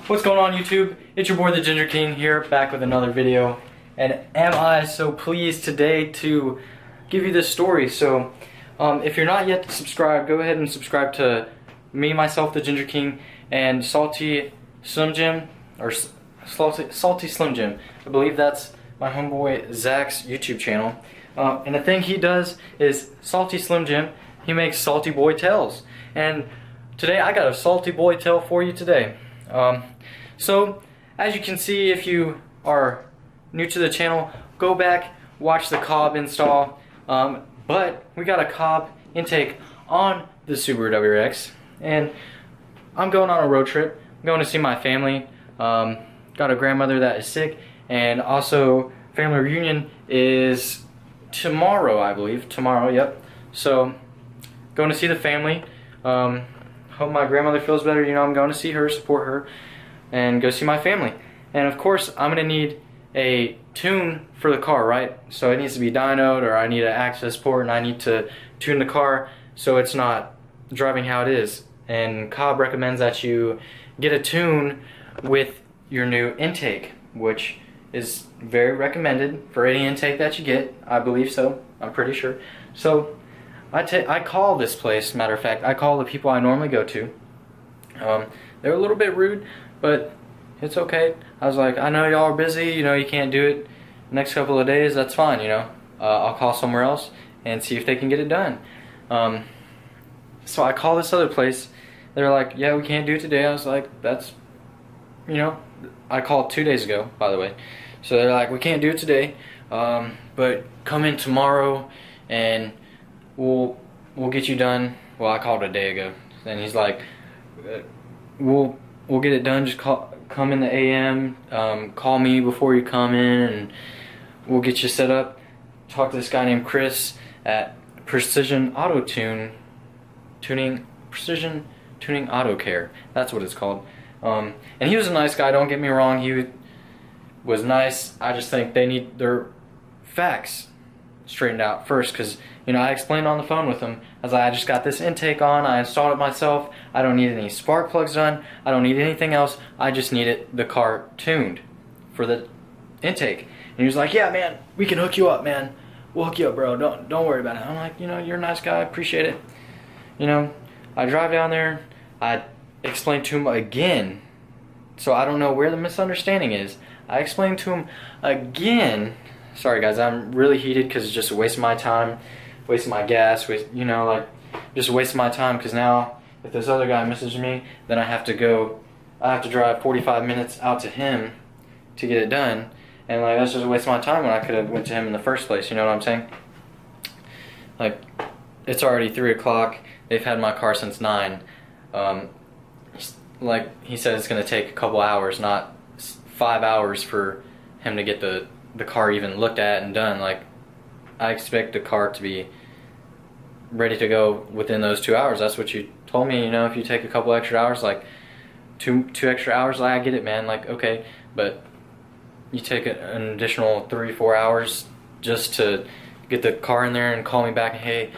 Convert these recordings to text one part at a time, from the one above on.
What's going on, YouTube? It's your boy the Ginger King here, back with another video. And am I so pleased today to give you this story. So if you're not yet subscribed, go ahead and subscribe to me, myself, the Ginger King, and Salty Slim Jim, or Salty Slim Jim. I believe that's my homeboy Zach's YouTube channel. And the thing he does is Salty Slim Jim, he makes salty boy tales. And today I got a salty boy tale for you today. So as you can see, if you are new to the channel, go back, watch the Cobb install. But we got a Cobb intake on the Subaru WRX, and I'm going on a road trip. I'm going to see my family. Got a grandmother that is sick, and also family reunion is tomorrow, I believe. Tomorrow, yep. So going to see the family. Hope my grandmother feels better. You know, I'm going to see her, support her, and go see my family. And of course, I'm going to need a tune for the car, right? So it needs to be dynoed, or I need an access port, and I need to tune the car so it's not driving how it is. And Cobb recommends that you get a tune with your new intake, which is very recommended for any intake that you get. I believe so. I'm pretty sure. So I call this place, matter of fact, I call the people I normally go to. They're a little bit rude, but it's okay. I was like, I know y'all are busy, you know, you can't do it next couple of days, that's fine, you know. I'll call somewhere else and see if they can get it done. So I call this other place. They're like, yeah, we can't do it today. I was like, that's, you know, I called 2 days ago, by the way. So they're like, we can't do it today, but come in tomorrow and we'll get you done. Well, I called a day ago, and he's like, we'll get it done. Just come in the AM. Call me before you come in, and we'll get you set up. Talk to this guy named Chris at Precision Tuning Auto Care. That's what it's called. And he was a nice guy. Don't get me wrong. He was nice. I just think they need their facts straightened out first, because you know, I explained on the phone with him. I was like, I just got this intake on, I installed it myself, I don't need any spark plugs done, I don't need anything else, I just needed the car tuned for the intake. And he was like, yeah man, we can hook you up, man, we'll hook you up, bro, don't worry about it. I'm like, you know, you're a nice guy, I appreciate it. You know, I drive down there, I explained to him again, so I don't know where the misunderstanding is. I explained to him again. Sorry guys, I'm really heated because it's just a waste of my time, wasting my gas, you know, like, just wasting my time, because now if this other guy messages me, then I have to drive 45 minutes out to him to get it done, and like, that's just a waste of my time when I could have went to him in the first place, you know what I'm saying? Like, it's already 3 o'clock, they've had my car since 9. Like he said, it's going to take a couple hours, not 5 hours for him to get the car even looked at and done. Like, I expect the car to be ready to go within those 2 hours. That's what you told me, you know, if you take a couple extra hours, like two extra hours, like, I get it, man, like, okay, but you take an additional 3-4 hours just to get the car in there and call me back, hey,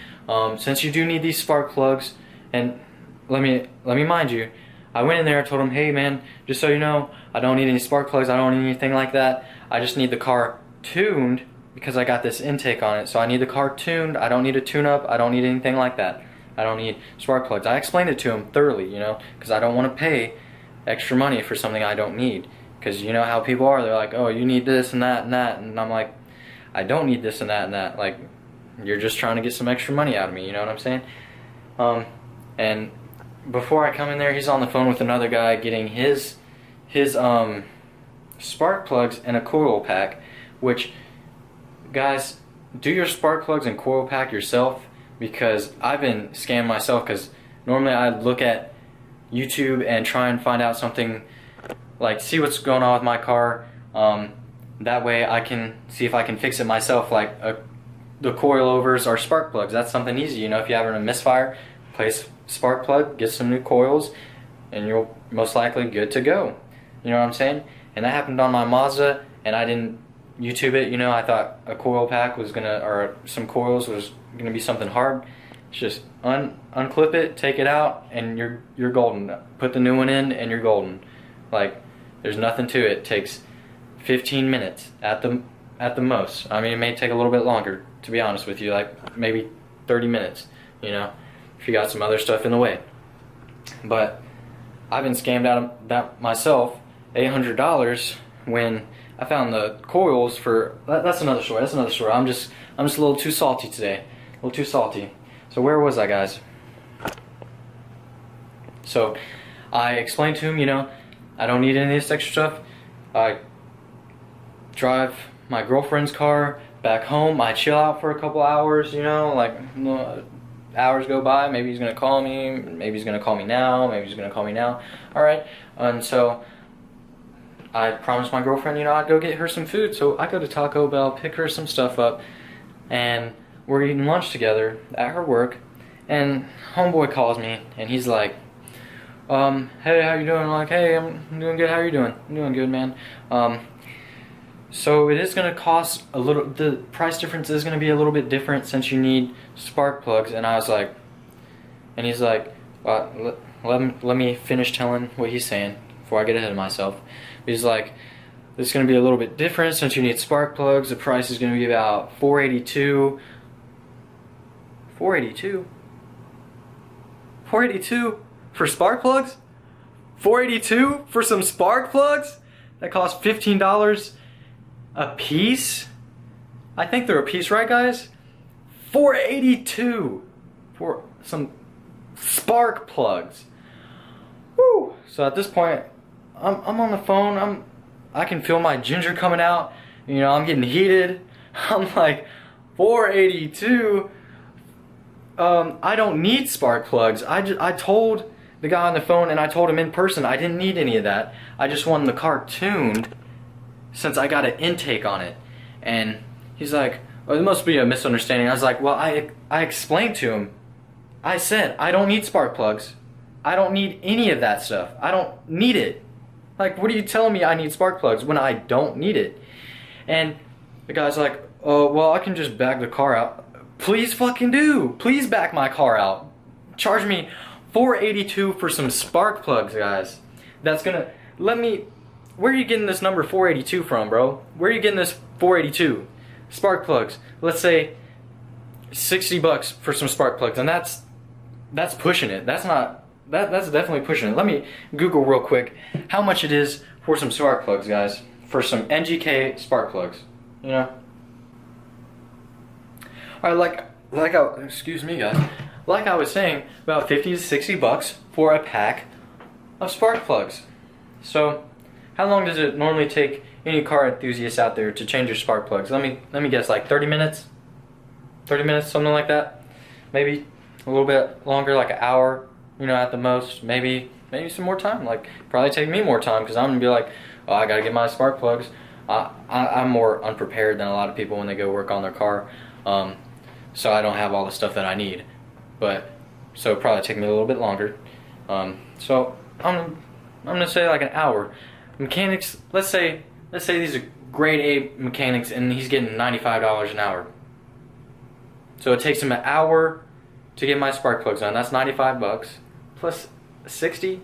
since you do need these spark plugs, and let me mind you, I went in there and told him, hey man, just so you know, I don't need any spark plugs, I don't need anything like that, I just need the car tuned because I got this intake on it. So I need the car tuned, I don't need a tune-up, I don't need anything like that. I don't need spark plugs. I explained it to him thoroughly, you know, because I don't want to pay extra money for something I don't need. Because you know how people are, they're like, oh, you need this and that and that, and I'm like, I don't need this and that and that. Like, you're just trying to get some extra money out of me, you know what I'm saying? And before I come in there, he's on the phone with another guy getting his spark plugs and a coil pack, which, guys, do your spark plugs and coil pack yourself, because I've been scamming myself, because normally I look at YouTube and try and find out something, like see what's going on with my car, that way I can see if I can fix it myself, like the coilovers or spark plugs. That's something easy, you know, if you're having a misfire, place spark plug, get some new coils, and you're most likely good to go. You know what I'm saying? And that happened on my Mazda, and I didn't YouTube it, you know. I thought a coil pack was gonna, or some coils was gonna be something hard. It's just unclip it, take it out, and you're golden. Put the new one in, and you're golden. Like, there's nothing to it. It takes 15 minutes at the most. I mean, it may take a little bit longer, to be honest with you, like maybe 30 minutes, you know, if you got some other stuff in the way. But I've been scammed out of that myself, $800, when I found the coils for, that's another story, I'm just a little too salty today, a little too salty. So where was I, guys? So I explained to him, you know, I don't need any of this extra stuff. I drive my girlfriend's car back home. I chill out for a couple hours, you know, like hours go by. Maybe he's gonna call me. Maybe he's gonna call me now. Maybe he's gonna call me now. All right. And so I promised my girlfriend, you know, I'd go get her some food. So I go to Taco Bell, pick her some stuff up, and we're eating lunch together at her work. And homeboy calls me, and he's like, hey, how you doing? I'm like, hey, I'm doing good. How you doing? I'm doing good, man. So it is going to cost a little, the price difference is going to be a little bit different since you need spark plugs. And I was like, and he's like, let me finish telling what he's saying before I get ahead of myself. He's like, it's going to be a little bit different since you need spark plugs. The price is going to be about $482. $482 for spark plugs? $482 for some spark plugs that cost $15 a piece? I think they're a piece, right, guys? $482 for some spark plugs. Woo! So at this point, I'm on the phone. I can feel my ginger coming out. You know, I'm getting heated. I'm like, $482. I don't need spark plugs. I told the guy on the phone, and I told him in person, I didn't need any of that. I just wanted the car tuned since I got an intake on it. And he's like, well, it must be a misunderstanding. I was like, well, I explained to him. I said, I don't need spark plugs. I don't need any of that stuff. I don't need it. Like, what are you telling me I need spark plugs when I don't need it? And the guy's like, oh, well, I can just back the car out. Please fucking do. Please back my car out. Charge me $482 for some spark plugs, guys. That's gonna, let me, where are you getting this number 482 from, bro? Where are you getting this 482? Spark plugs. Let's say $60 for some spark plugs, and that's pushing it. That's definitely pushing it. Let me Google real quick how much it is for some spark plugs, guys. For some NGK spark plugs, you know. All right, excuse me, guys. Like I was saying, about 50 to 60 bucks for a pack of spark plugs. So, how long does it normally take any car enthusiasts out there to change your spark plugs? Let me guess, like 30 minutes? 30 minutes, something like that? Maybe a little bit longer, like an hour, you know, at the most. Maybe some more time. Like, probably take me more time, because I'm gonna be like, oh, I gotta get my spark plugs. I'm more unprepared than a lot of people when they go work on their car. So I don't have all the stuff that I need. But, so it'll probably take me a little bit longer. So I'm gonna say like an hour. Mechanics, let's say these are grade A mechanics and he's getting $95 an hour. So it takes him an hour to get my spark plugs on. That's 95 bucks plus 60.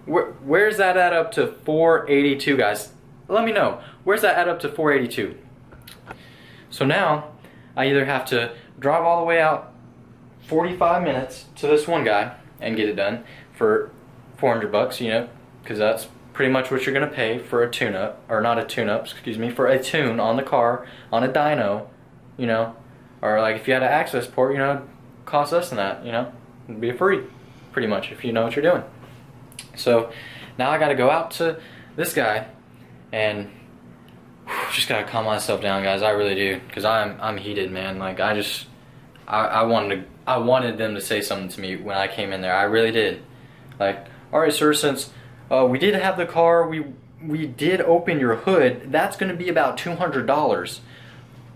Where's that add up to 482, guys? Let me know. Where's that add up to 482? So now I either have to drive all the way out 45 minutes to this one guy and get it done for 400 bucks, you know, because that's pretty much what you're going to pay for a tune-up, or not a tune-up, excuse me, for a tune on the car, on a dyno, you know, or like if you had an access port, you know, it'd cost less than that, you know, it'd be free, pretty much, if you know what you're doing. So now I got to go out to this guy and just got to calm myself down, guys. I really do, because I'm heated, man. Like, I wanted them to say something to me when I came in there. I really did. Like, all right, sir, since we did have the car, we did open your hood, that's going to be about $200.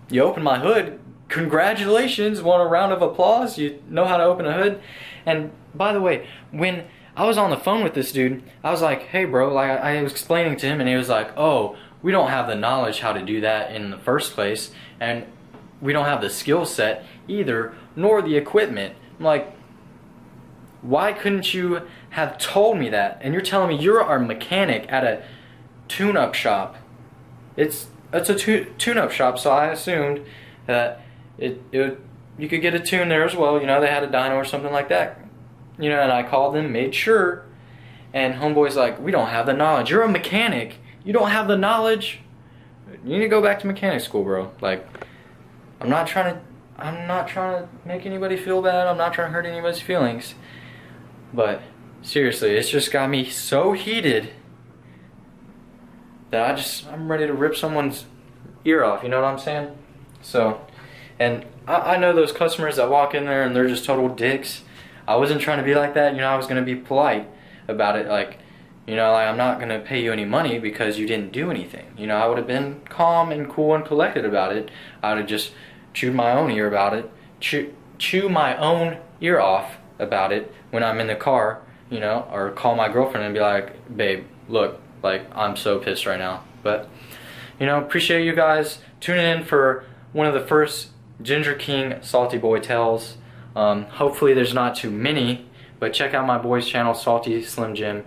You opened my hood, congratulations, want a round of applause? You know how to open a hood? And by the way, when I was on the phone with this dude, I was like, hey bro, like I was explaining to him, and he was like, oh, we don't have the knowledge how to do that in the first place, and we don't have the skill set either, nor the equipment. I'm like, Why couldn't you have told me that? And you're telling me you're our mechanic at a tune-up shop. It's a tune-up shop, so I assumed that you could get a tune there as well. You know, they had a dyno or something like that. You know, and I called them, made sure, and homeboy's like, we don't have the knowledge. You're a mechanic. You don't have the knowledge. You need to go back to mechanic school, bro. Like, I'm not trying to make anybody feel bad. I'm not trying to hurt anybody's feelings. But seriously, it's just got me so heated that I'm ready to rip someone's ear off, you know what I'm saying? So, and I know those customers that walk in there and they're just total dicks. I wasn't trying to be like that, you know, I was going to be polite about it, like, you know, like, I'm not going to pay you any money because you didn't do anything. You know, I would have been calm and cool and collected about it. I would have just chewed my own ear about it, chew my own ear off about it when I'm in the car, you know, or call my girlfriend and be like, babe, look, like, I'm so pissed right now. But, you know, appreciate you guys tuning in for one of the first Ginger King Salty Boy Tales. Hopefully there's not too many, but check out my boy's channel, Salty Slim Jim.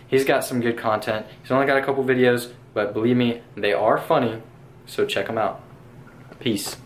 He's got some good content. He's only got a couple videos, but believe me, they are funny, so check them out. Peace.